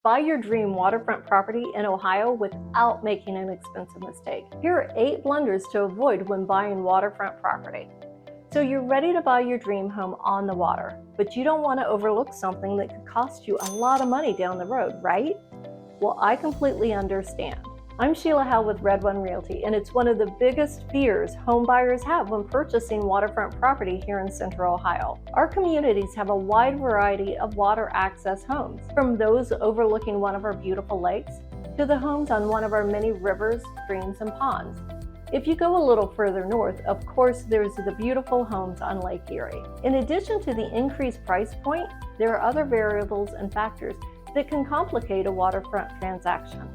Buy your dream waterfront property in Ohio without making an expensive mistake. Here are 8 blunders to avoid when buying waterfront property. So you're ready to buy your dream home on the water, but you don't want to overlook something that could cost you a lot of money down the road, right? Well, I completely understand. I'm Sheila Howell with Red One Realty, and it's one of the biggest fears home buyers have when purchasing waterfront property here in Central Ohio. Our communities have a wide variety of water access homes, from those overlooking one of our beautiful lakes to the homes on one of our many rivers, streams, and ponds. If you go a little further north, of course, there's the beautiful homes on Lake Erie. In addition to the increased price point, there are other variables and factors that can complicate a waterfront transaction.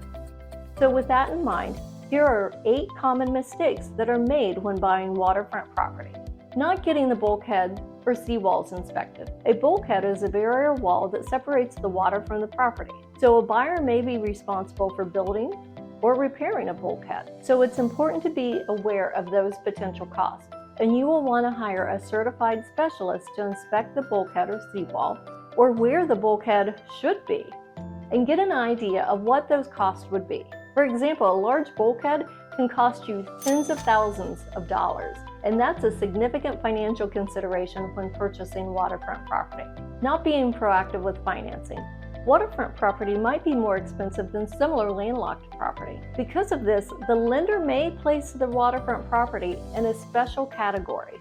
So with that in mind, here are 8 common mistakes that are made when buying waterfront property. Not getting the bulkhead or seawalls inspected. A bulkhead is a barrier wall that separates the water from the property. So a buyer may be responsible for building or repairing a bulkhead. So it's important to be aware of those potential costs. And you will want to hire a certified specialist to inspect the bulkhead or seawall, or where the bulkhead should be, and get an idea of what those costs would be. For example, a large bulkhead can cost you tens of thousands of dollars, and that's a significant financial consideration when purchasing waterfront property. Not being proactive with financing. Waterfront property might be more expensive than similar landlocked property. Because of this, the lender may place the waterfront property in a special category.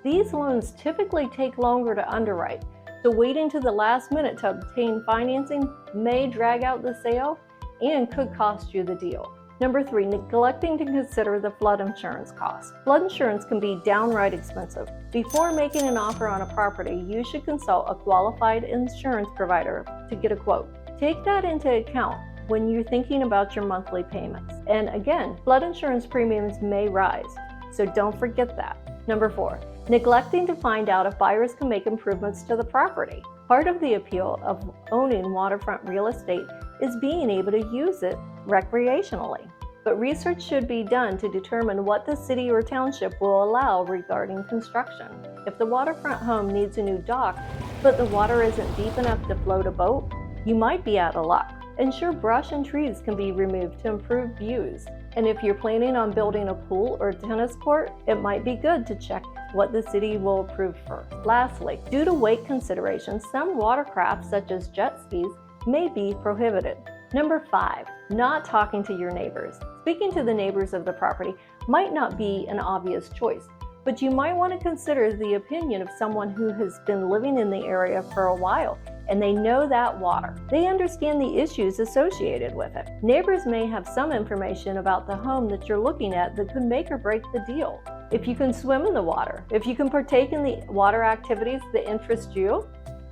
These loans typically take longer to underwrite, so waiting to the last minute to obtain financing may drag out the sale and could cost you the deal. Number 3, neglecting to consider the flood insurance cost. Flood insurance can be downright expensive. Before making an offer on a property, you should consult a qualified insurance provider to get a quote. Take that into account when you're thinking about your monthly payments. And again, flood insurance premiums may rise, so don't forget that. Number 4, neglecting to find out if buyers can make improvements to the property. Part of the appeal of owning waterfront real estate is being able to use it recreationally. But research should be done to determine what the city or township will allow regarding construction. If the waterfront home needs a new dock, but the water isn't deep enough to float a boat, you might be out of luck. Ensure brush and trees can be removed to improve views. And if you're planning on building a pool or tennis court, it might be good to check what the city will approve first. Lastly, due to weight considerations, some watercraft such as jet skis may be prohibited. Number 5, not talking to your neighbors. Speaking to the neighbors of the property might not be an obvious choice, but you might want to consider the opinion of someone who has been living in the area for a while and they know that water. They understand the issues associated with it. Neighbors may have some information about the home that you're looking at that could make or break the deal. If you can swim in the water, if you can partake in the water activities that interest you,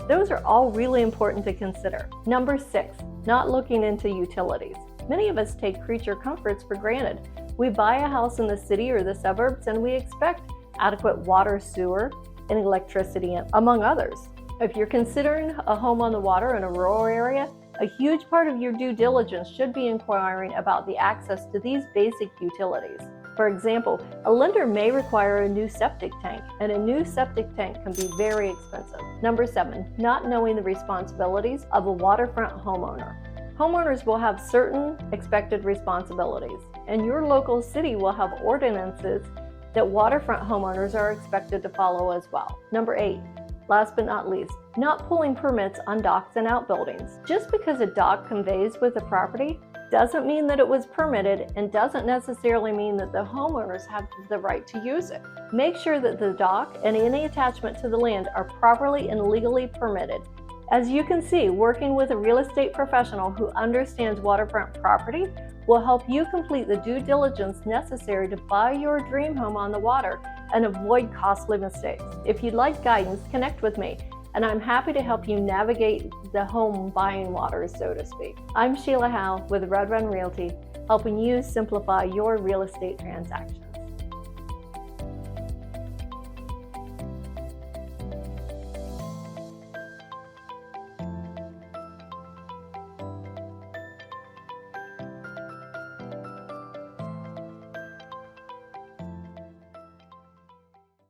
those are all really important to consider. Number 6, not looking into utilities. Many of us take creature comforts for granted. We buy a house in the city or the suburbs and we expect adequate water, sewer, and electricity, among others. If you're considering a home on the water in a rural area, a huge part of your due diligence should be inquiring about the access to these basic utilities. For example, a lender may require a new septic tank, and a new septic tank can be very expensive. Number 7, not knowing the responsibilities of a waterfront homeowner. Homeowners will have certain expected responsibilities, and your local city will have ordinances that waterfront homeowners are expected to follow as well. Number 8, last but not least, not pulling permits on docks and outbuildings. Just because a dock conveys with the property doesn't mean that it was permitted and doesn't necessarily mean that the homeowners have the right to use it. Make sure that the dock and any attachment to the land are properly and legally permitted. As you can see, working with a real estate professional who understands waterfront property will help you complete the due diligence necessary to buy your dream home on the water and avoid costly mistakes. If you'd like guidance, connect with me, and I'm happy to help you navigate the home buying waters, so to speak. I'm Sheila Howell with Red One Realty, helping you simplify your real estate transactions.